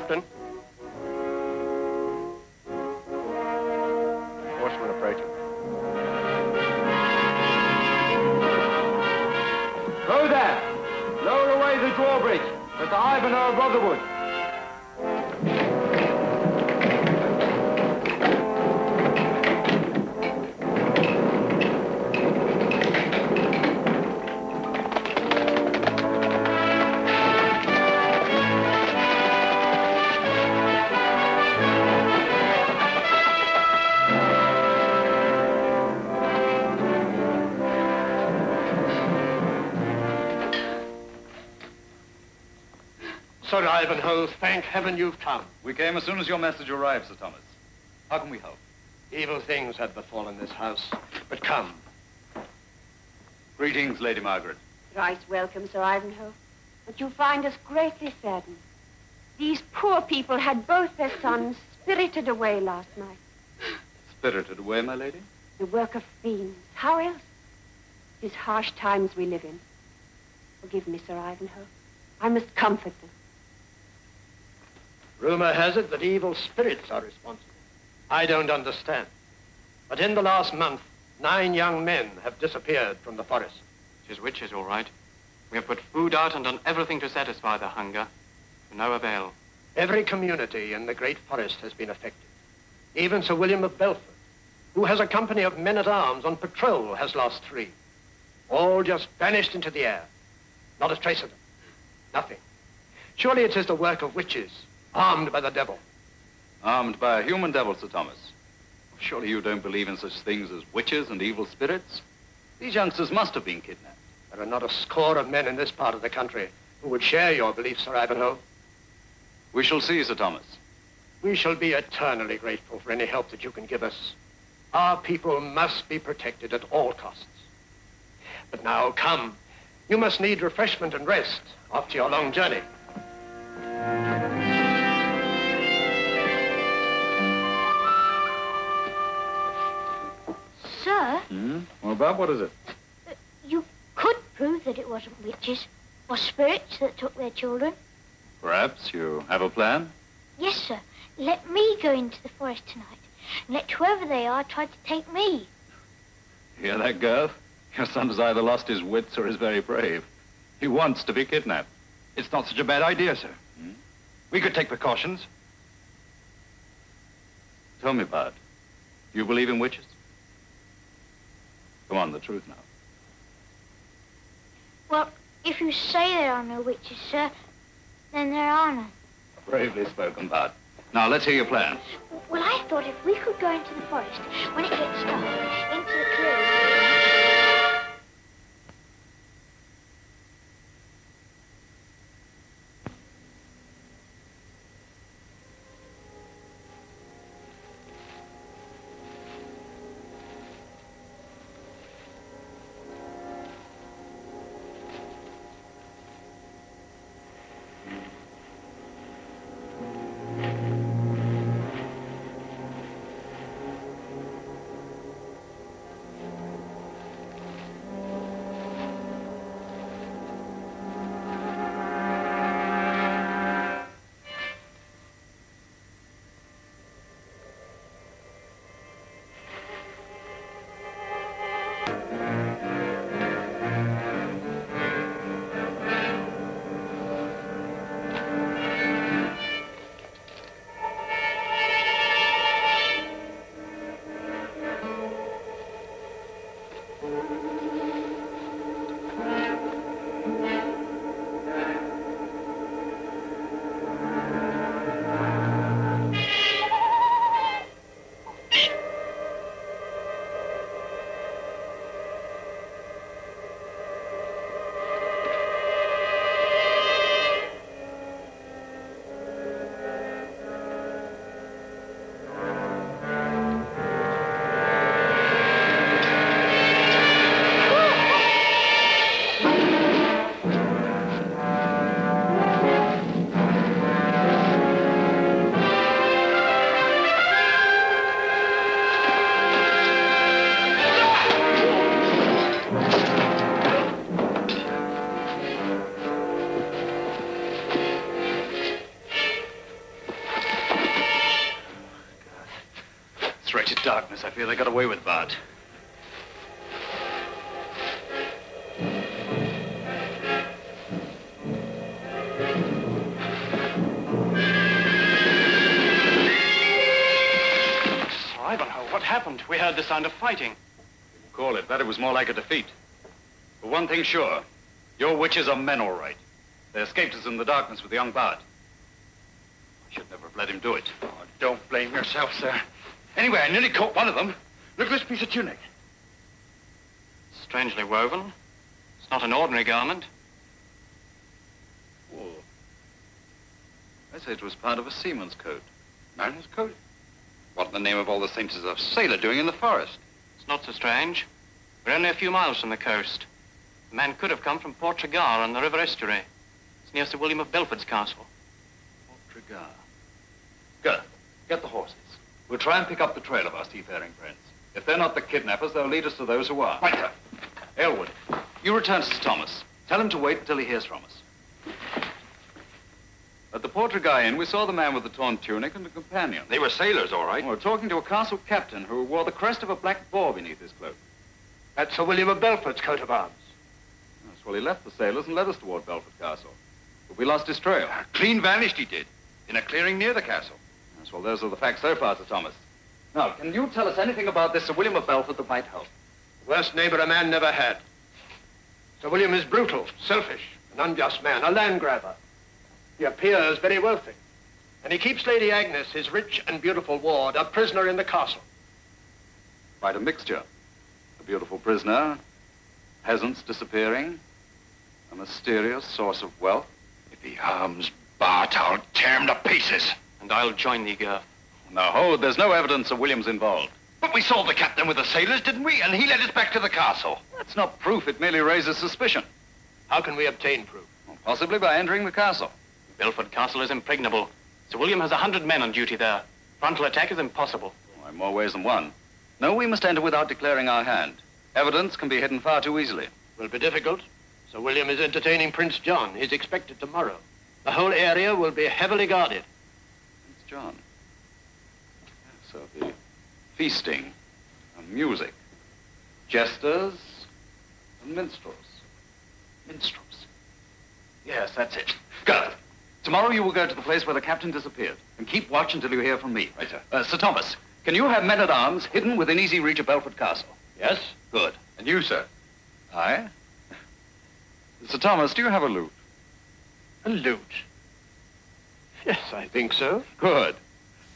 Captain. Horseman approaching. Go there! Lower away the drawbridge. There's the Ivanhoe of Rotherwood. Sir Ivanhoe, thank heaven you've come. We came as soon as your message arrived, Sir Thomas. How can we help? Evil things have befallen this house, but come. Greetings, Lady Margaret. Thrice welcome, Sir Ivanhoe. But you find us greatly saddened. These poor people had both their sons spirited away last night. Spirited away, my lady? The work of fiends. How else? 'Tis harsh times we live in. Forgive me, Sir Ivanhoe. I must comfort them. Rumor has it that evil spirits are responsible. I don't understand. But in the last month, 9 young men have disappeared from the forest. 'Tis witches, all right. We have put food out and done everything to satisfy their hunger. To no avail. Every community in the great forest has been affected. Even Sir William of Belford, who has a company of men-at-arms on patrol, has lost 3. All just vanished into the air. Not a trace of them. Nothing. Surely it is the work of witches, armed by the devil. Armed by a human devil, Sir Thomas. Surely you don't believe in such things as witches and evil spirits? These youngsters must have been kidnapped. There are not a score of men in this part of the country who would share your belief, Sir Ivanhoe. We shall see, Sir Thomas. We shall be eternally grateful for any help that you can give us. Our people must be protected at all costs. But now, come. You must need refreshment and rest after your long journey. Sir? Well, Bob, what is it? You could prove that it wasn't witches or spirits that took their children. Perhaps you have a plan? Yes, sir. Let me go into the forest tonight and let whoever they are try to take me. Hear that, girl? Your son has either lost his wits or is very brave. He wants to be kidnapped. It's not such a bad idea, sir. We could take precautions. Tell me, Bud, you believe in witches? Come on, the truth now. Well, if you say there are no witches, sir, then there are none. Bravely spoken, Bud. Now, let's hear your plan. Well, I thought if we could go into the forest when it gets dark, into the clearing. fear they got away with Bart. Sir Ivanhoe, what happened? We heard the sound of fighting. Call it that. It was more like a defeat. But one thing's sure. Your witches are men, all right. They escaped us in the darkness with young Bart. I should never have let him do it. Oh, don't blame yourself, sir. Anyway, I nearly caught one of them. Look at this piece of tunic. Strangely woven. It's not an ordinary garment. Oh. I say it was part of a seaman's coat. Mariner's coat? What in the name of all the saints is a sailor doing in the forest? It's not so strange. We're only a few miles from the coast. The man could have come from Port Tregar on the river estuary. It's near Sir William of Belford's castle. Port Tregar. Go. Get the horses. We'll try and pick up the trail of our seafaring friends. If they're not the kidnappers, they'll lead us to those who are. Right, sir. Aylward, you return to Sir Thomas. Tell him to wait until he hears from us. At the Port Tregar Inn, we saw the man with the torn tunic and a companion. They were sailors, all right. We were talking to a castle captain who wore the crest of a black boar beneath his cloak. That's Sir William of Belford's coat of arms. Yes, well, he left the sailors and led us toward Belford Castle. But we lost his trail. Clean vanished, he did. In a clearing near the castle. Yes, well, those are the facts so far, Sir Thomas. Now, can you tell us anything about this Sir William of Belford that might help? Worst neighbor a man never had. Sir William is brutal, selfish, an unjust man, a land grabber. He appears very wealthy. And he keeps Lady Agnes, his rich and beautiful ward, a prisoner in the castle. Quite a mixture. A beautiful prisoner, peasants disappearing, a mysterious source of wealth. If he harms Bart, I'll tear him to pieces. And I'll join thee, Gurth. No, there's no evidence Sir William's involved. But we saw the captain with the sailors, didn't we? And he led us back to the castle. That's not proof. It merely raises suspicion. How can we obtain proof? Well, possibly by entering the castle. Belford Castle is impregnable. Sir William has 100 men on duty there. Frontal attack is impossible. Oh, in more ways than one. No, we must enter without declaring our hand. Evidence can be hidden far too easily. Will be difficult. Sir William is entertaining Prince John. He's expected tomorrow. The whole area will be heavily guarded. Prince John. So the feasting and music, jesters and minstrels. Minstrels. Yes, that's it. Go. Tomorrow you will go to the place where the captain disappeared and keep watch until you hear from me. Right, sir. Sir Thomas, can you have men-at-arms hidden within easy reach of Belford Castle? Yes? Good. And you, sir? Aye? Sir Thomas, do you have a lute? A lute? Yes, I think so. Good.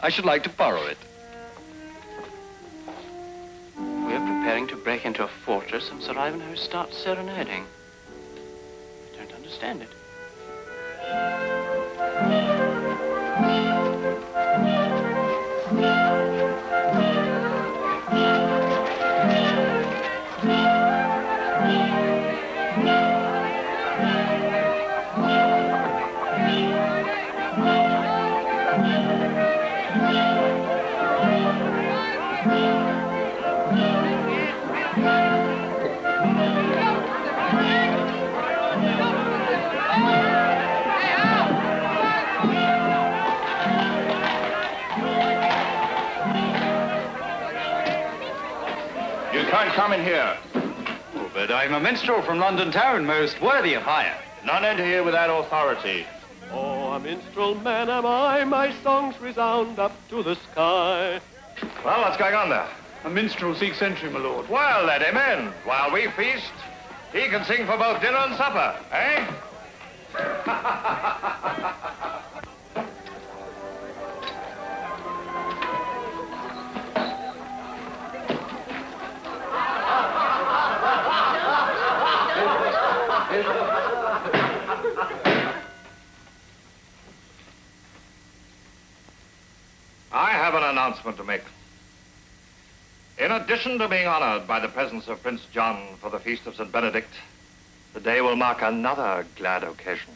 I should like to borrow it. We are preparing to break into a fortress and Sir Ivanhoe starts serenading. I don't understand it. You can't come in here. Oh, but I'm a minstrel from London town, most worthy of hire. None enter here without authority. Oh, a minstrel man am I, my songs resound up to the sky. Well, what's going on there? A minstrel seeks entry, my lord. Well, let him in. While we feast, he can sing for both dinner and supper, eh? I have an announcement to make. In addition to being honored by the presence of Prince John for the Feast of St. Benedict, today will mark another glad occasion.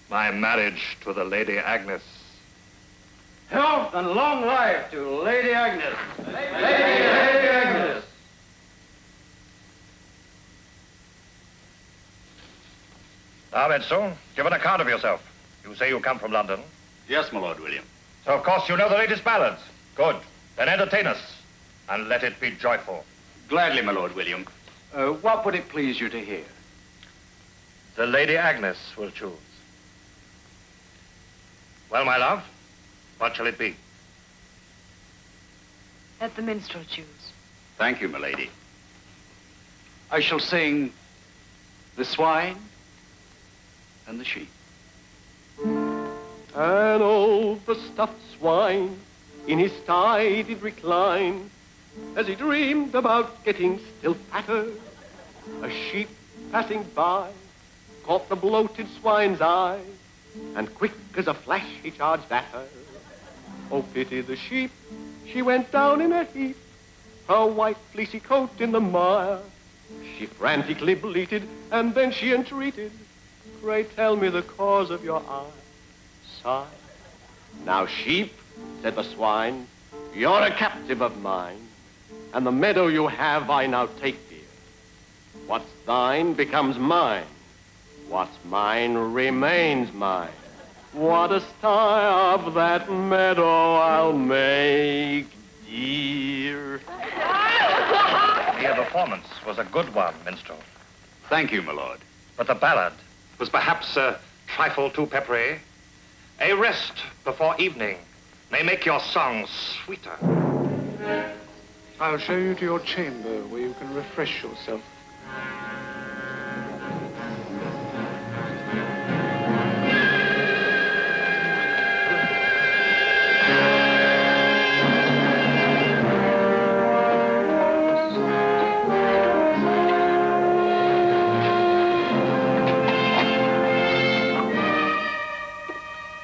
My marriage to the Lady Agnes. Health and long life to Lady Agnes. Lady Agnes. Now, Minstrel, give an account of yourself. You say you come from London. Yes, my Lord William. So, of course, you know the latest ballads. Good. Then entertain us. and let it be joyful. Gladly, my Lord William. What would it please you to hear? The Lady Agnes will choose. Well, my love, what shall it be? Let the minstrel choose. Thank you, my lady. I shall sing The Swine and the Sheep. An overstuffed swine in his sty did recline, as he dreamed about getting still fatter. A sheep passing by caught the bloated swine's eye, and quick as a flash he charged at her. Oh, pity the sheep, she went down in a heap, her white fleecy coat in the mire. She frantically bleated, and then she entreated, "Pray tell me the cause of your eye." Sigh. "Now, sheep," said the swine, "you're a captive of mine, and the meadow you have I now take, dear. What's thine becomes mine. What's mine remains mine. What a sty of that meadow I'll make, dear." Your performance was a good one, minstrel. Thank you, my lord. But the ballad was perhaps a trifle too peppery. A rest before evening may make your song sweeter. I'll show you to your chamber where you can refresh yourself.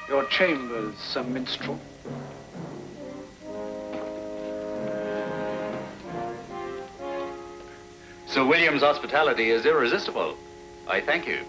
Your chambers, Sir Minstrel. Sir William's hospitality is irresistible. I thank you.